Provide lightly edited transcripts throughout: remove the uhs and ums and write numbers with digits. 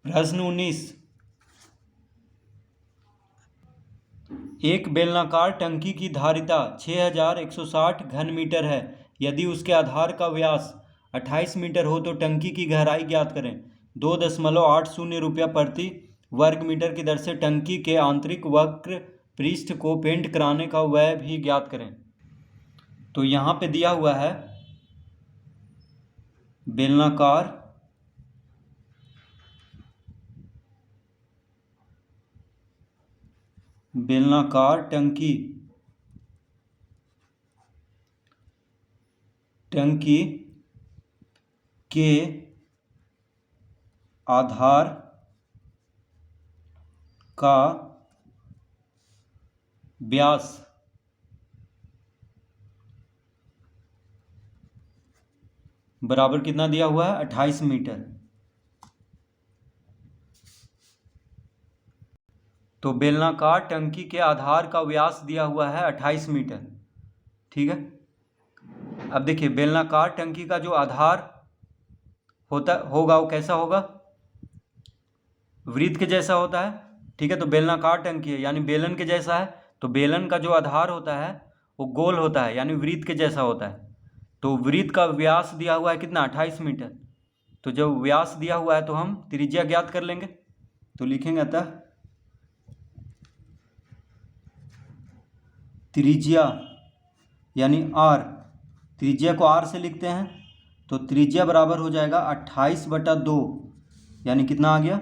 प्रश्न 19। एक बेलनाकार टंकी की धारिता 6160 घन मीटर है। यदि उसके आधार का व्यास 28 मीटर हो तो टंकी की गहराई ज्ञात करें। 2.80 रुपया प्रति वर्ग मीटर की दर से टंकी के आंतरिक वक्र पृष्ठ को पेंट कराने का व्यय भी ज्ञात करें। तो यहाँ पे दिया हुआ है बेलनाकार टंकी के आधार का व्यास बराबर कितना दिया हुआ है 28 मीटर। तो बेलनाकार टंकी के आधार का व्यास दिया हुआ है 28 मीटर। ठीक है, अब देखिए बेलनाकार टंकी का जो आधार होगा वो कैसा होगा, वृत्त के जैसा होता है। ठीक है, तो बेलनाकार टंकी है यानी बेलन के जैसा है, तो बेलन का जो आधार होता है वो गोल होता है यानी वृत्त के जैसा होता है। तो वृत्त का व्यास दिया हुआ है कितना 28 मीटर। तो जब व्यास दिया हुआ है तो हम त्रिज्या ज्ञात कर लेंगे। तो लिखेंगे अतः त्रिज्या यानी आर, त्रिज्या को आर से लिखते हैं। तो त्रिज्या बराबर हो जाएगा 28/2 यानी कितना आ गया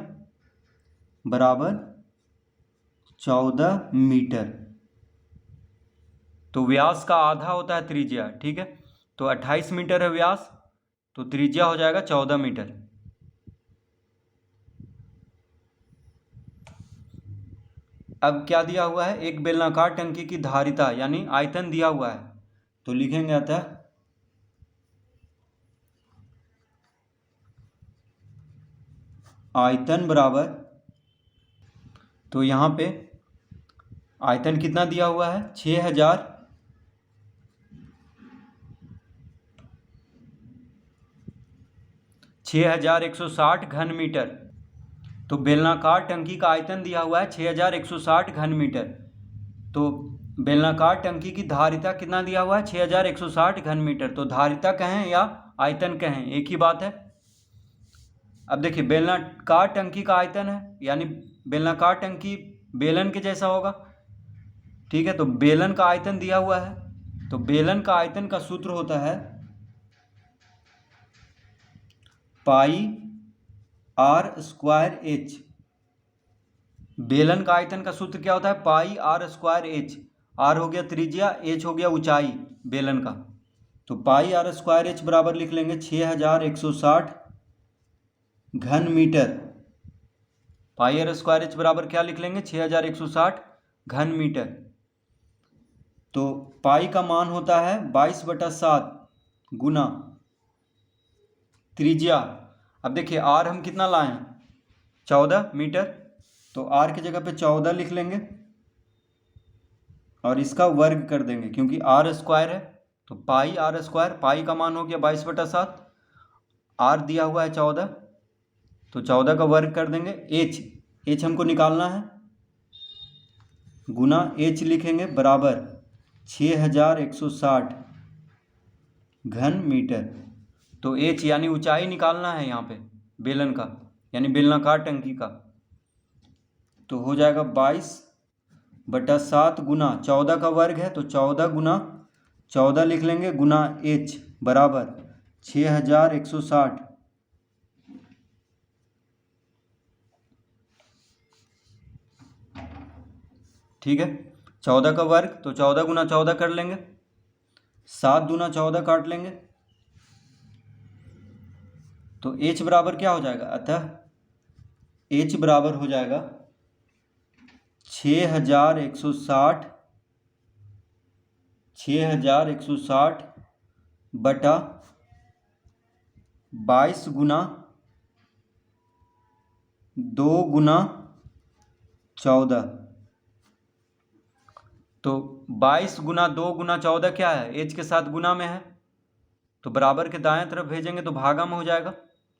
बराबर 14 मीटर। तो व्यास का आधा होता है त्रिज्या। ठीक है, तो 28 मीटर है व्यास, तो त्रिज्या हो जाएगा 14 मीटर। अब क्या दिया हुआ है, एक बेलनाकार टंकी की धारिता यानी आयतन दिया हुआ है। तो लिखेंगे अतः आयतन बराबर, तो यहाँ पे आयतन कितना दिया हुआ है 6160 घन मीटर। तो बेलनाकार टंकी का आयतन दिया हुआ है 6160 घन मीटर। तो बेलनाकार टंकी की धारिता कितना दिया हुआ है 6160 घन मीटर। तो धारिता कहें या आयतन कहें एक ही बात है। अब देखिए बेलनाकार टंकी का आयतन है यानी बेलनाकार टंकी बेलन के जैसा होगा। ठीक है, तो बेलन का आयतन दिया हुआ है, तो बेलन का आयतन का सूत्र होता है पाई आर स्क्वायर एच। बेलन का आयतन का सूत्र क्या होता है पाई आर स्क्वायर एच। आर हो गया त्रिज्या, एच हो गया ऊंचाई बेलन का। तो पाई आर स्क्वायर एच बराबर लिख लेंगे 6160 घन metre. Pi R square H बराबर क्या लिख लेंगे 6160 घन मीटर। तो पाई का मान होता है 22/7 गुना त्रिज्या। अब देखिए आर हम कितना लाए 14 मीटर, तो आर की जगह पे 14 लिख लेंगे और इसका वर्ग कर देंगे क्योंकि आर स्क्वायर है। तो पाई आर स्क्वायर, पाई का मान हो गया 22/7, आर दिया हुआ है 14, तो 14 का वर्ग कर देंगे। एच हमको निकालना है, गुना एच लिखेंगे बराबर 6160 घन मीटर। तो एच यानी ऊंचाई निकालना है यहाँ पे बेलन का यानी बेलनाकार टंकी का। तो हो जाएगा 22/7 गुना 14 का वर्ग है, तो 14 गुना 14 लिख लेंगे गुना एच बराबर 6160। ठीक है, 14 का वर्ग तो 14 गुना 14 कर लेंगे, 7 दूना 14 काट लेंगे। तो h बराबर क्या हो जाएगा, अतः h बराबर हो जाएगा 6160 बटा 22 गुना 2 गुना 14। तो 22 गुना 2 गुना 14 क्या है, h के साथ गुना में है, तो बराबर के दाएं तरफ भेजेंगे तो भागा में हो जाएगा।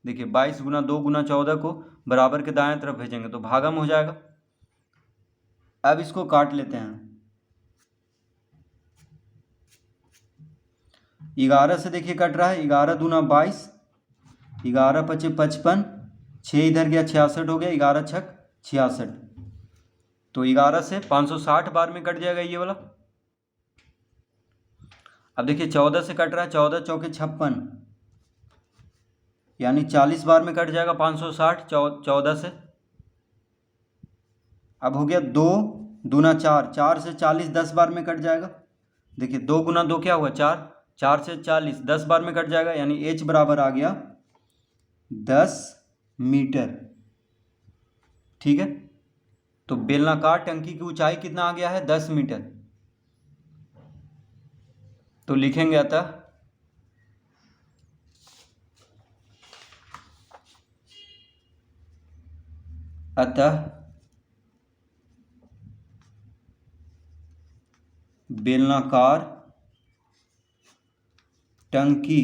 देखिए 22 गुना 2 गुना 14 को बराबर के दाएं तरफ भेजेंगे तो भागम हो जाएगा। अब इसको काट लेते हैं। 11 से देखिए कट रहा है, 11 दूना 22, 11 पचे 55, 6 इधर गया 66 हो गया, 11 छक 66। तो 11 से 560 बार में कट जाएगा ये वाला। अब देखिए 14 से कट रहा है, 14 चौके 56, यानी 40 बार में कट जाएगा 560 14 से। अब हो गया 2 दूना 4, 4 से 40 10 बार में कट जाएगा। देखिए 2 गुना 2 क्या हुआ 4, 4 से 40 10 बार में कट जाएगा, यानी h बराबर आ गया 10 मीटर। ठीक है, तो बेलनाकार टंकी की ऊंचाई कितना आ गया है 10 मीटर। तो लिखेंगे अतः बेलनाकार टंकी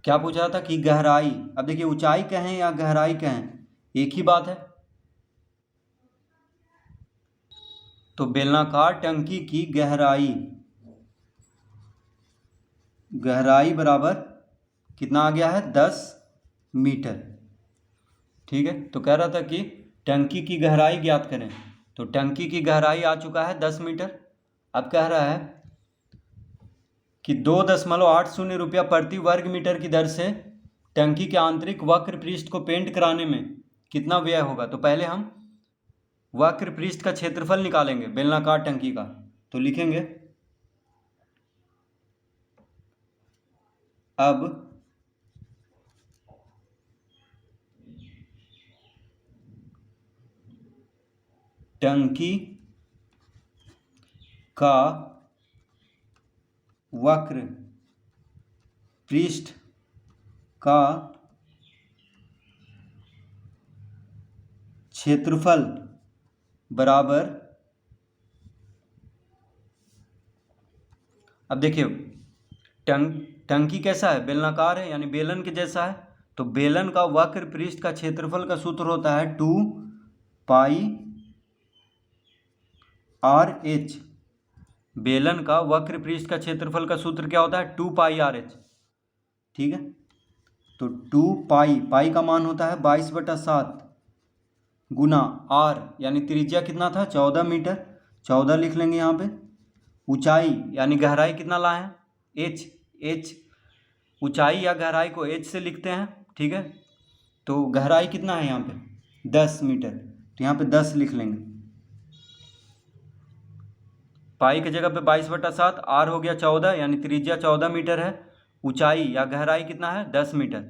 क्या पूछा था कि गहराई। अब देखिए ऊंचाई कहें या गहराई कहें एक ही बात है। तो बेलनाकार टंकी की गहराई बराबर कितना आ गया है 10 मीटर। ठीक है, तो कह रहा था कि टंकी की गहराई ज्ञात करें, तो टंकी की गहराई आ चुका है 10 मीटर। अब कह रहा है कि 2.80 रुपया प्रति वर्ग मीटर की दर से टंकी के आंतरिक वक्र पृष्ठ को पेंट कराने में कितना व्यय होगा। तो पहले हम वक्र पृष्ठ का क्षेत्रफल निकालेंगे बेलनाकार टंकी का। तो लिखेंगे अब टंकी का वक्र पृष्ठ का क्षेत्रफल बराबर, अब देखिए टंकी कैसा है बेलनाकार है, यानी बेलन के जैसा है। तो बेलन का वक्र पृष्ठ का क्षेत्रफल का सूत्र होता है 2 पाई आर एच। बेलन का वक्र पृष्ठ का क्षेत्रफल का सूत्र क्या होता है 2 पाई आर एच। ठीक है, तो 2 पाई का मान होता है 22/7 गुना आर, यानी त्रिज्या कितना था 14 मीटर, 14 लिख लेंगे यहाँ पे। ऊंचाई यानी गहराई कितना लाए हैं h, ऊंचाई या गहराई को h से लिखते हैं। ठीक है, तो गहराई कितना है यहाँ पे 10 मीटर, तो यहाँ पे 10 लिख लेंगे। पाई की जगह पे 22/7, आर हो गया 14, यानी त्रिज्या 14 मीटर है। ऊंचाई या गहराई कितना है 10 मीटर,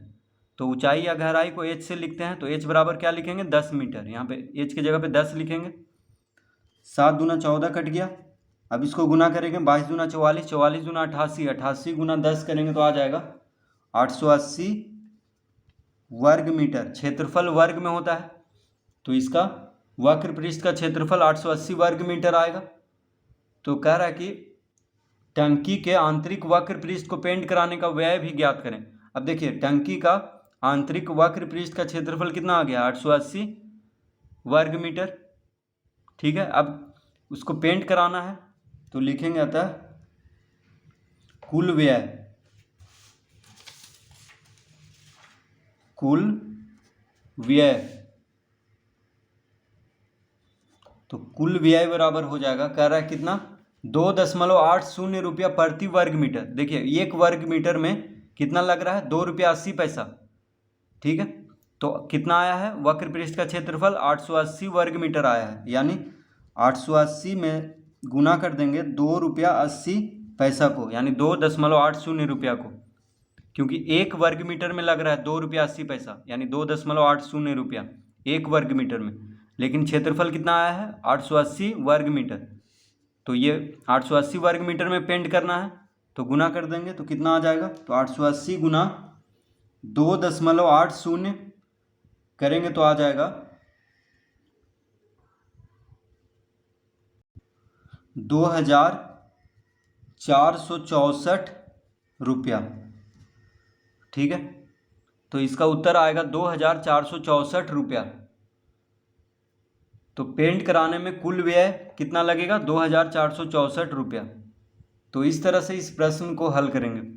तो ऊंचाई या गहराई को h से लिखते हैं। तो h बराबर क्या लिखेंगे 10 मीटर, यहाँ पे h की जगह पे 10 लिखेंगे। 7 दूना 14 कट गया। अब इसको गुना करेंगे 22 दूना 44, 44 दूना 88, 88 गुना 10 करेंगे तो आ जाएगा 880 वर्ग मीटर। क्षेत्रफल वर्ग में होता है, तो इसका वक्र पृष्ठ का क्षेत्रफल 880 वर्ग मीटर आएगा। तो कह रहा है कि टंकी के आंतरिक वक्र पृष्ठ को पेंट कराने का व्यय भी ज्ञात करें। अब देखिए टंकी का आंतरिक वक्र पृष्ठ का क्षेत्रफल कितना आ गया 880 वर्ग मीटर। ठीक है, अब उसको पेंट कराना है तो लिखेंगे अतः कुल व्यय, तो कुल व्यय बराबर हो जाएगा, कह रहा है कितना 2.80 रुपया प्रति वर्ग मीटर। देखिए 1 वर्ग मीटर में कितना लग रहा है 2 रुपया 80 पैसा। ठीक है, तो कितना आया है वक्र पृष्ठ का क्षेत्रफल 880 वर्ग मीटर आया है, यानी 880 में गुना कर देंगे 2 रुपया 80 पैसा को, यानी 2.80 रुपया को, क्योंकि 1 वर्ग मीटर में लग रहा है 2 रुपया 80 पैसा, यानी 2.80 रुपया 1 वर्ग मीटर में। लेकिन क्षेत्रफल कितना आया है 880 वर्ग मीटर, तो ये 880 वर्ग मीटर में पेंट करना है तो गुना कर देंगे तो कितना आ जाएगा। तो 880 गुना 2.80 करेंगे तो आ जाएगा 2464 रुपया। ठीक है, तो इसका उत्तर आएगा 2,464 रुपया। तो पेंट कराने में कुल व्यय कितना लगेगा? 2,464 रुपया। तो इस तरह से इस प्रश्न को हल करेंगे।